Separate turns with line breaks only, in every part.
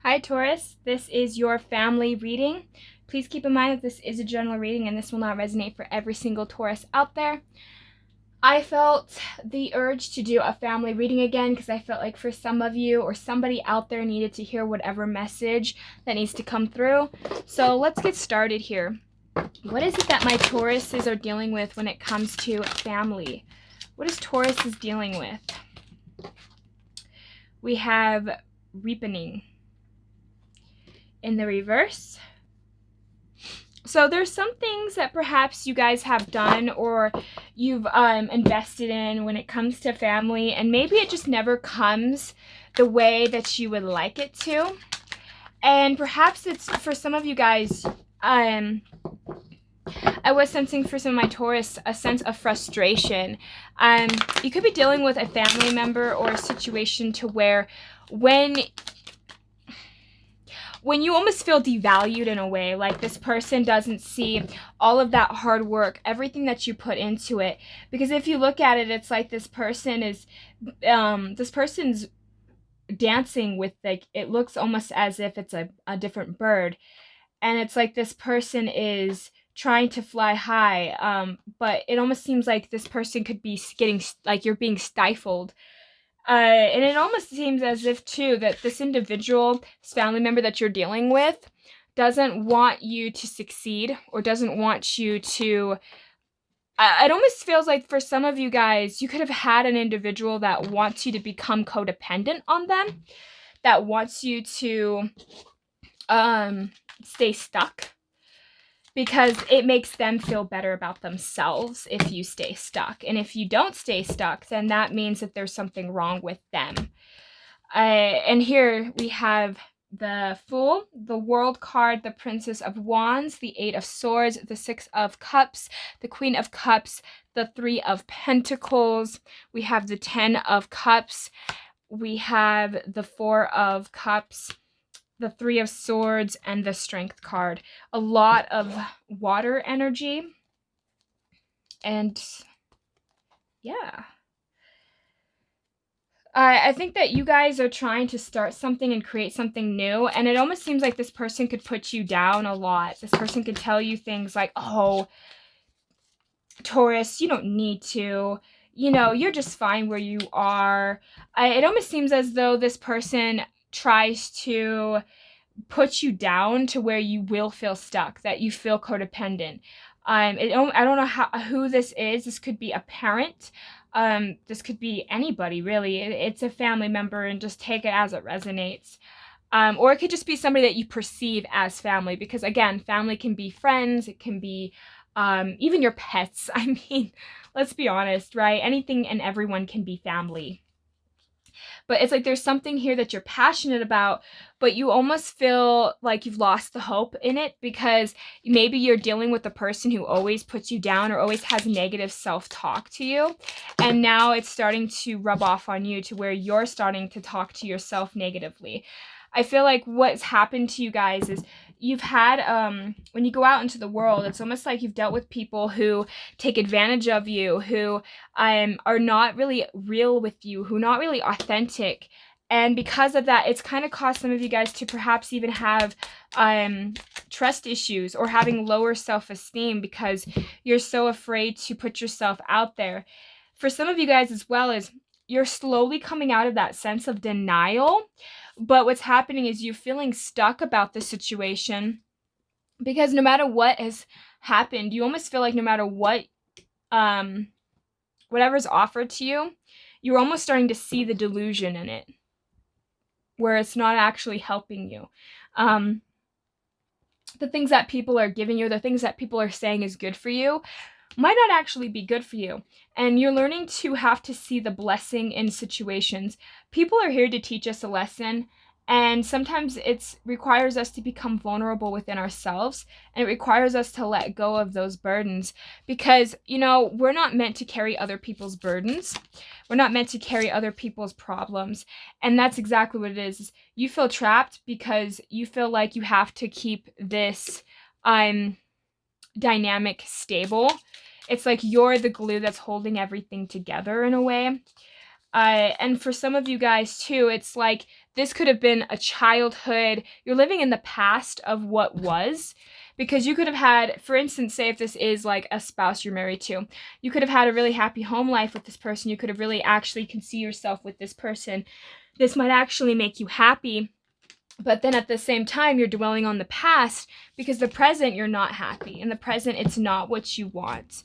Hi Taurus, this is your family reading. Please keep in mind that this is a general reading and this will not resonate for every single Taurus out there. I felt the urge to do a family reading again because I felt like for some of you or somebody out there needed to hear whatever message that needs to come through. So let's get started here. What is it that my Tauruses are dealing with when it comes to family? What is Taurus dealing with? We have Reapening in the reverse. So there's some things that perhaps you guys have done or you've invested in when it comes to family, and maybe it just never comes the way that you would like it to. And perhaps it's for some of you guys, I was sensing for some of my Taurus a sense of frustration. You could be dealing with a family member or a situation to where when you almost feel devalued in a way, like this person doesn't see all of that hard work, everything that you put into it. Because if you look at it, it's like this person's dancing with, like, it looks almost as if it's a different bird. And it's like this person is trying to fly high, but it almost seems like this person could be getting, like, you're being stifled. And it almost seems as if, too, that this individual, this family member that you're dealing with, doesn't want you to succeed or doesn't want you to... it almost feels like for some of you guys, you could have had an individual that wants you to become codependent on them, that wants you to stay stuck, because it makes them feel better about themselves if you stay stuck. And if you don't stay stuck, then that means that there's something wrong with them. And here we have the Fool, the World card, the Princess of Wands, the Eight of Swords, the Six of Cups, the Queen of Cups, the Three of Pentacles. We have the Ten of Cups. We have the Four of Cups, the Three of Swords, and the Strength card. A lot of water energy. And yeah. I think that you guys are trying to start something and create something new. And it almost seems like this person could put you down a lot. This person could tell you things like, oh, Taurus, you don't need to. You know, you're just fine where you are. It almost seems as though this person tries to put you down to where you will feel stuck, that you feel codependent. I don't know who this is. This could be a parent. This could be anybody, really. It's a family member, and just take it as it resonates. Or it could just be somebody that you perceive as family, because again, family can be friends. It can be even your pets. I mean, let's be honest, right? Anything and everyone can be family. But it's like there's something here that you're passionate about, but you almost feel like you've lost the hope in it, because maybe you're dealing with a person who always puts you down or always has negative self-talk to you. And now it's starting to rub off on you to where you're starting to talk to yourself negatively. I feel like what's happened to you guys is you've had, when you go out into the world, it's almost like you've dealt with people who take advantage of you, who are not really real with you, who are not really authentic. And because of that, it's kind of caused some of you guys to perhaps even have trust issues or having lower self-esteem, because you're so afraid to put yourself out there. For some of you guys as well, is you're slowly coming out of that sense of denial. But what's happening is you're feeling stuck about the situation, because no matter what has happened, you almost feel like no matter what, whatever's offered to you, you're almost starting to see the delusion in it, where it's not actually helping you. The things that people are giving you, the things that people are saying is good for you, might not actually be good for you. And you're learning to have to see the blessing in situations. People are here to teach us a lesson, and sometimes it requires us to become vulnerable within ourselves, and it requires us to let go of those burdens, because, you know, we're not meant to carry other people's burdens. We're not meant to carry other people's problems. And that's exactly what it is. You feel trapped because you feel like you have to keep this dynamic stable. It's like you're the glue that's holding everything together in a way. And for some of you guys too, it's like This could have been a childhood. You're living in the past of what was, because you could have had, for instance, say if this is like a spouse you're married to, you could have had a really happy home life with this person. You could have really actually can see yourself with this person. This might actually make you happy. But then at the same time, you're dwelling on the past because the present, you're not happy. In the present, it's not what you want.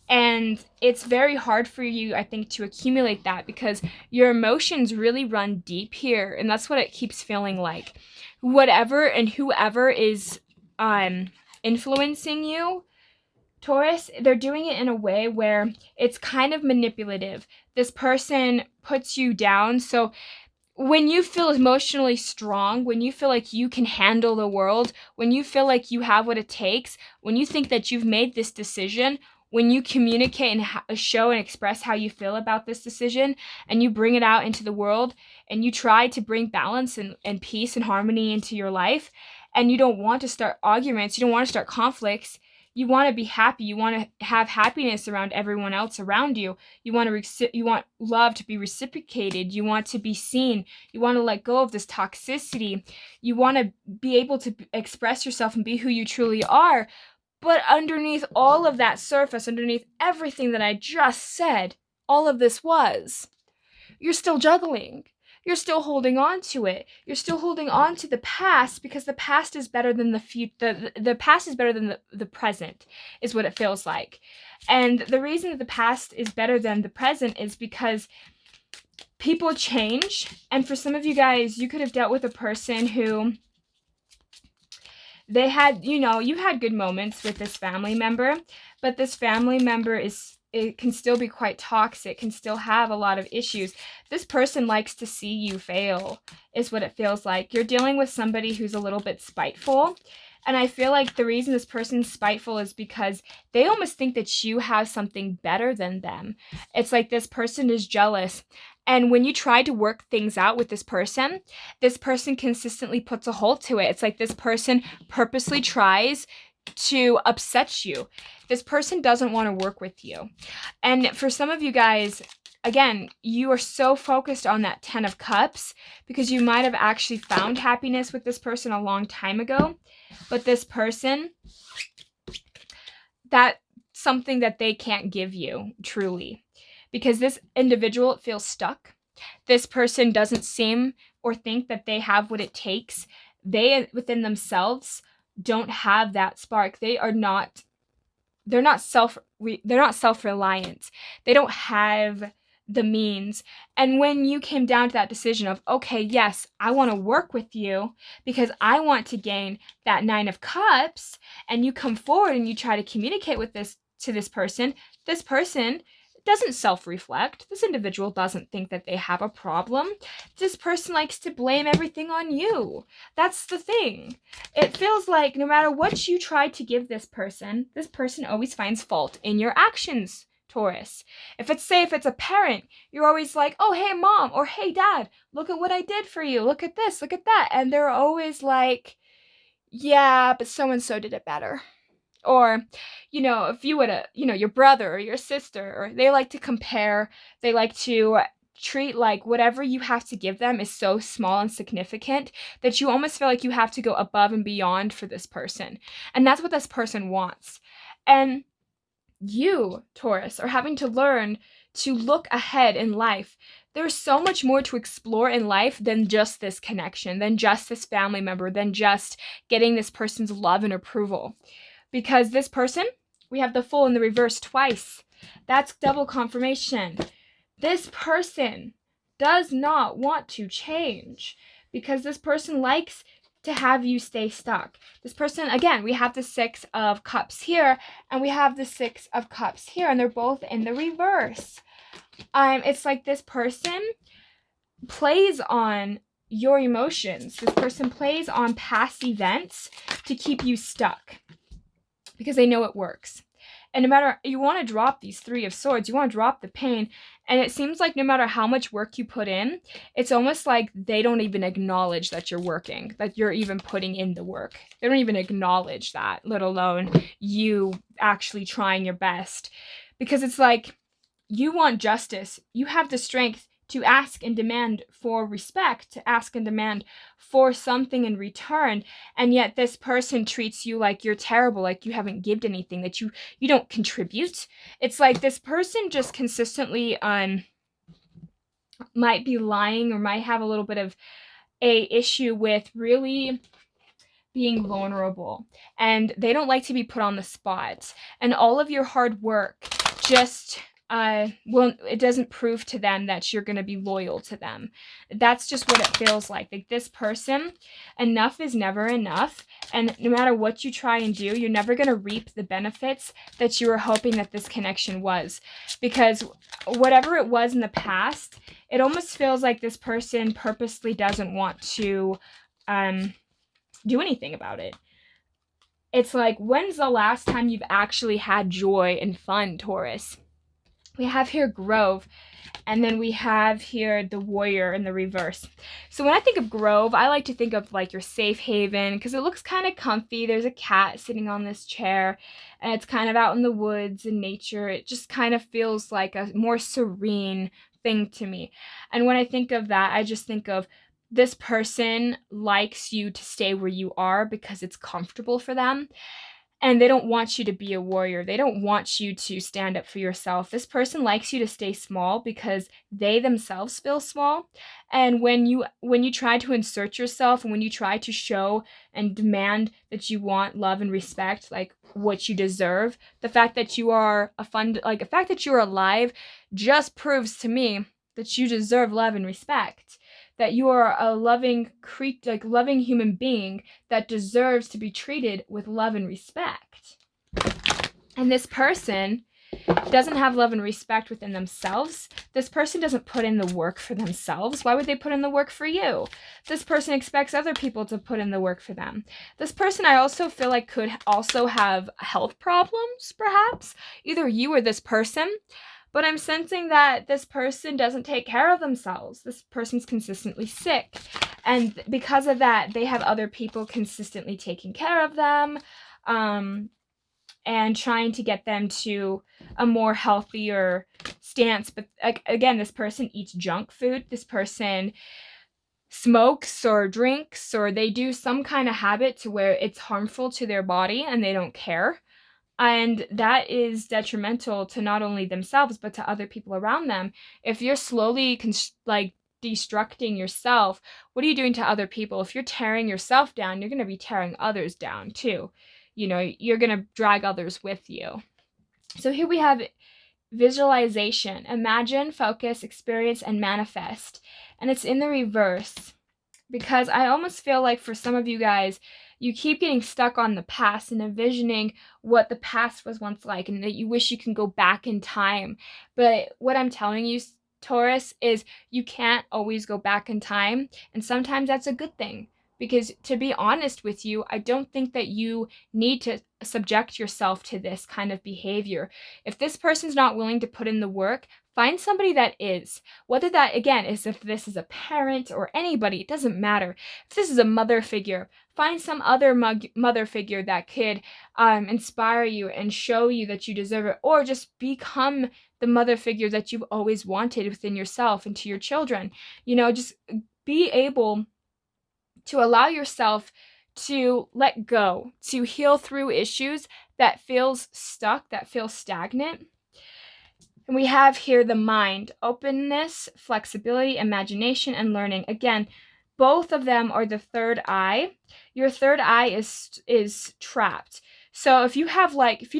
And it's very hard for you, I think, to accumulate that because your emotions really run deep here. And that's what it keeps feeling like. Whatever and whoever is influencing you, Taurus, they're doing it in a way where it's kind of manipulative. This person puts you down. So when you feel emotionally strong, when you feel like you can handle the world, when you feel like you have what it takes, when you think that you've made this decision, when you communicate and show and express how you feel about this decision, and you bring it out into the world, and you try to bring balance and peace and harmony into your life, and you don't want to start arguments, you don't want to start conflicts, you want to be happy, you want to have happiness around everyone else around you, you want love to be reciprocated, you want to be seen, you want to let go of this toxicity, you want to be able to express yourself and be who you truly are. But underneath all of that surface, underneath everything that I just said, all of this was, you're still juggling. You're still holding on to it. You're still holding on to the past because the past is better than the future. The past is better than the present, is what it feels like. And the reason that the past is better than the present is because people change. And for some of you guys, you could have dealt with a person who they had, you've had good moments with this family member, but this family member it can still be quite toxic, can still have a lot of issues. This person likes to see you fail, is what it feels like. You're dealing with somebody who's a little bit spiteful. And I feel like the reason this person's spiteful is because they almost think that you have something better than them. It's like this person is jealous. And when you try to work things out with this person consistently puts a halt to it. It's like this person purposely tries to upset you. This person doesn't want to work with you. And for some of you guys, again, you are so focused on that 10 of Cups because you might have actually found happiness with this person a long time ago. But this person, that's something that they can't give you, truly. Because this individual feels stuck. This person doesn't seem or think that they have what it takes. They, within themselves, don't have that spark. They're not self-reliant. They don't have the means. And when you came down to that decision of, okay, yes, I want to work with you because I want to gain that 9 of Cups, and you come forward and you try to communicate with this person doesn't self-reflect. This individual doesn't think that they have a problem. This person likes to blame everything on you. That's the thing. It feels like no matter what you try to give this person always finds fault in your actions, Taurus. If it's a parent, you're always like, oh, hey, mom, or hey, dad, look at what I did for you. Look at this, look at that. And they're always like, yeah, but so-and-so did it better. Or, if you would have, your brother or your sister, or they like to compare, they like to treat like whatever you have to give them is so small and significant that you almost feel like you have to go above and beyond for this person. And that's what this person wants. And you, Taurus, are having to learn to look ahead in life. There's so much more to explore in life than just this connection, than just this family member, than just getting this person's love and approval. Because this person, we have the Fool in the reverse twice. That's double confirmation. This person does not want to change because this person likes to have you stay stuck. This person, again, we have the 6 of Cups here and we have the 6 of Cups here, and they're both in the reverse. It's like this person plays on your emotions. This person plays on past events to keep you stuck, because they know it works. And no matter, you want to drop these 3 of Swords, you want to drop the pain, and it seems like no matter how much work you put in, it's almost like they don't even acknowledge that you're working, that you're even putting in the work. They don't even acknowledge that, let alone you actually trying your best. Because it's like, you want justice. You have the strength to ask and demand for respect, to ask and demand for something in return. And yet this person treats you like you're terrible, like you haven't given anything, that you don't contribute. It's like this person just consistently might be lying, or might have a little bit of a issue with really being vulnerable, and they don't like to be put on the spot. And all of your hard work just it doesn't prove to them that you're going to be loyal to them. That's just what it feels like this person, enough is never enough, and no matter what you try and do, you're never going to reap the benefits that you were hoping that this connection was. Because whatever it was in the past, it almost feels like this person purposely doesn't want to do anything about it. It's like, when's the last time you've actually had joy and fun, Taurus? We have here Grove, and then we have here the Warrior in the reverse. So when I think of Grove, I like to think of like your safe haven, because it looks kind of comfy. There's a cat sitting on this chair, and it's kind of out in the woods and nature. It just kind of feels like a more serene thing to me. And when I think of that, I just think of this person likes you to stay where you are because it's comfortable for them. And they don't want you to be a warrior. They don't want you to stand up for yourself. This person likes you to stay small because they themselves feel small. And when you try to insert yourself, and when you try to show and demand that you want love and respect, like what you deserve, the fact that you are the fact that you're alive just proves to me that you deserve love and respect. That you are a loving loving human being that deserves to be treated with love and respect. And this person doesn't have love and respect within themselves. This person doesn't put in the work for themselves. Why would they put in the work for you? This person expects other people to put in the work for them. This person, I also feel like, could also have health problems, perhaps. Either you or this person. But I'm sensing that this person doesn't take care of themselves. This person's consistently sick. And because of that, they have other people consistently taking care of them, and trying to get them to a more healthier stance. But again, this person eats junk food. This person smokes or drinks, or they do some kind of habit to where it's harmful to their body and they don't care. And that is detrimental to not only themselves, but to other people around them. If you're slowly destructing yourself, what are you doing to other people? If you're tearing yourself down, you're going to be tearing others down too. You know, you're going to drag others with you. So here we have visualization. Imagine, focus, experience, and manifest. And it's in the reverse, because I almost feel like for some of you guys, you keep getting stuck on the past and envisioning what the past was once like, and that you wish you can go back in time. But what I'm telling you, Taurus, is you can't always go back in time. And sometimes that's a good thing. Because to be honest with you, I don't think that you need to subject yourself to this kind of behavior. If this person's not willing to put in the work, find somebody that is. Whether that, again, is if this is a parent or anybody, it doesn't matter. If this is a mother figure, find some other mother figure that could inspire you and show you that you deserve it. Or just become the mother figure that you've always wanted within yourself and to your children. You know, just be able to allow yourself to let go, to heal through issues that feels stuck, that feels stagnant. And we have here the mind, openness, flexibility, imagination, and learning. Again, both of them are the third eye. Your third eye is trapped. So if you have if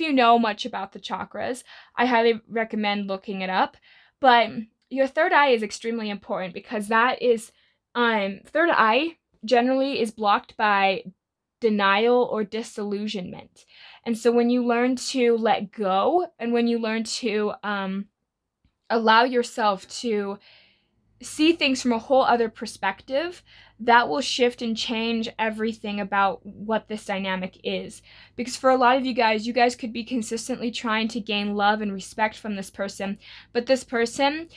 you know much about the chakras, I highly recommend looking it up. But your third eye is extremely important, because that is third eye generally is blocked by denial or disillusionment. And so when you learn to let go, and when you learn to allow yourself to see things from a whole other perspective, that will shift and change everything about what this dynamic is. Because for a lot of you guys could be consistently trying to gain love and respect from this person, but this person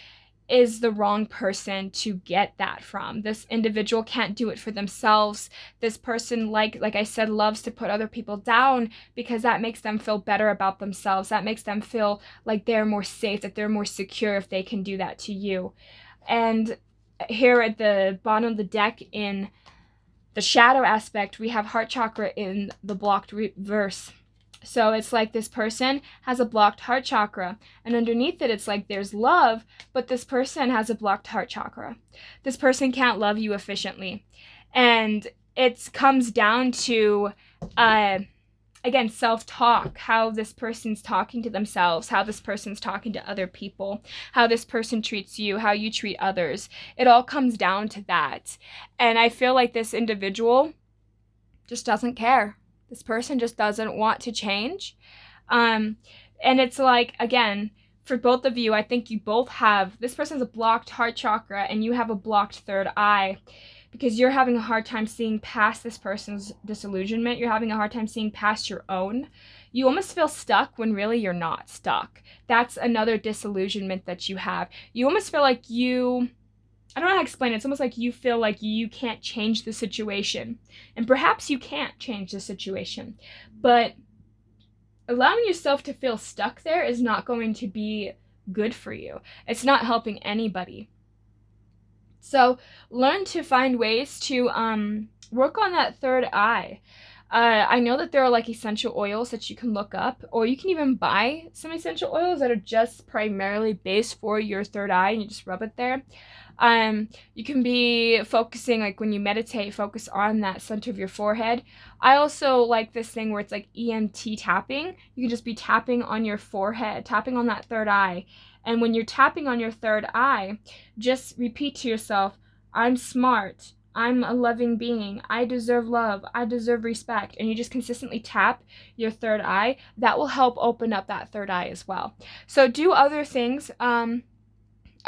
is the wrong person to get that from. This individual can't do it for themselves. This person, like I said, loves to put other people down because that makes them feel better about themselves. That makes them feel like they're more safe, that they're more secure if they can do that to you. And here at the bottom of the deck in the shadow aspect, we have heart chakra in the blocked reverse. So it's like this person has a blocked heart chakra, and underneath it, it's like there's love, but this person has a blocked heart chakra. This person can't love you efficiently. And it comes down to, again, self-talk, how this person's talking to themselves, how this person's talking to other people, how this person treats you, how you treat others. It all comes down to that. And I feel like this individual just doesn't care. This person just doesn't want to change. And it's like, again, for both of you, I think you both have, this person's a blocked heart chakra and you have a blocked third eye because you're having a hard time seeing past this person's disillusionment. You're having a hard time seeing past your own. You almost feel stuck when really you're not stuck. That's another disillusionment that you have. You almost feel like I don't know how to explain it. It's almost like you feel like you can't change the situation. And perhaps you can't change the situation. But allowing yourself to feel stuck there is not going to be good for you. It's not helping anybody. So learn to find ways to work on that third eye. I know that there are like essential oils that you can look up, or you can even buy some essential oils that are just primarily based for your third eye and you just rub it there. You can be focusing, like when you meditate, focus on that center of your forehead. I also like this thing where it's like EMT tapping. You can just be tapping on your forehead, tapping on that third eye. And when you're tapping on your third eye, just repeat to yourself, I'm smart. I'm a loving being. I deserve love. I deserve respect. And you just consistently tap your third eye. That will help open up that third eye as well. So do other things.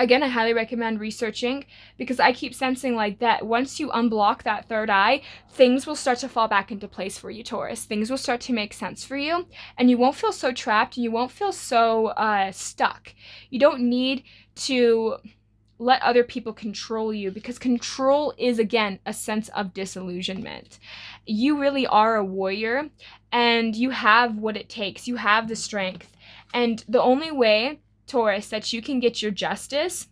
Again, I highly recommend researching because I keep sensing like that once you unblock that third eye, things will start to fall back into place for you, Taurus. Things will start to make sense for you and you won't feel so trapped and you won't feel so stuck. You don't need to let other people control you because control is, again, a sense of disillusionment. You really are a warrior and you have what it takes. You have the strength. And the only way, Taurus, that you can get your justice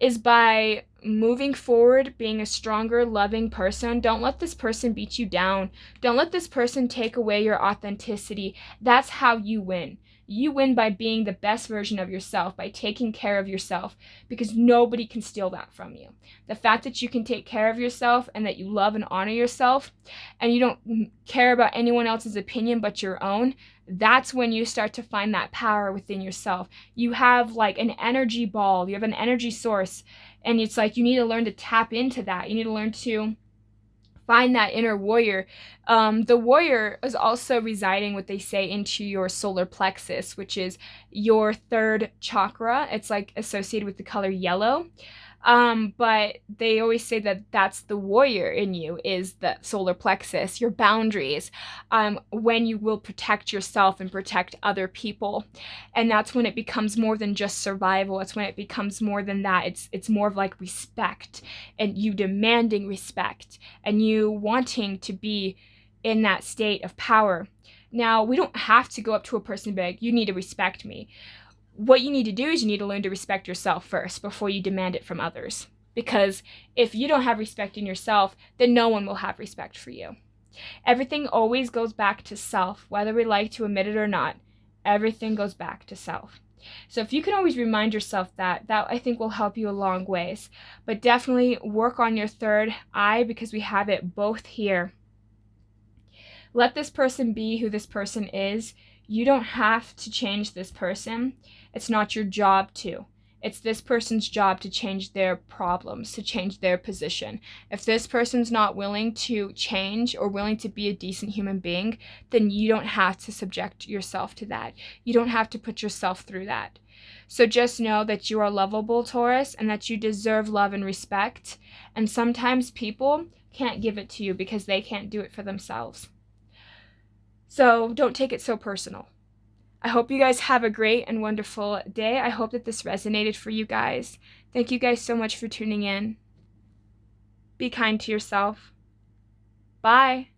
is by moving forward, being a stronger, loving person. Don't let this person beat you down. Don't let this person take away your authenticity. That's how you win. You win by being the best version of yourself, by taking care of yourself, because nobody can steal that from you. The fact that you can take care of yourself and that you love and honor yourself and you don't care about anyone else's opinion but your own, that's when you start to find that power within yourself. You have like an energy ball, you have an energy source, and it's like you need to learn to tap into that. You need to learn to find that inner warrior. The warrior is also residing, what they say, into your solar plexus, which is your third chakra. It's like associated with the color yellow. But they always say that that's the warrior in you, is the solar plexus, your boundaries, when you will protect yourself and protect other people. And that's when it becomes more than just survival. It's when it becomes more than that. It's more of like respect, and you demanding respect and you wanting to be in that state of power. Now, we don't have to go up to a person and be like, you need to respect me. What you need to do is you need to learn to respect yourself first before you demand it from others. Because if you don't have respect in yourself, then no one will have respect for you. Everything always goes back to self, whether we like to admit it or not. Everything goes back to self. So if you can always remind yourself that I think will help you a long ways. But definitely work on your third eye because we have it both here. Let this person be who this person is. You don't have to change this person. It's not your job to. It's this person's job to change their problems, to change their position. If this person's not willing to change or willing to be a decent human being, then you don't have to subject yourself to that. You don't have to put yourself through that. So just know that you are lovable, Taurus, and that you deserve love and respect. And sometimes people can't give it to you because they can't do it for themselves. So don't take it so personal. I hope you guys have a great and wonderful day. I hope that this resonated for you guys. Thank you guys so much for tuning in. Be kind to yourself. Bye.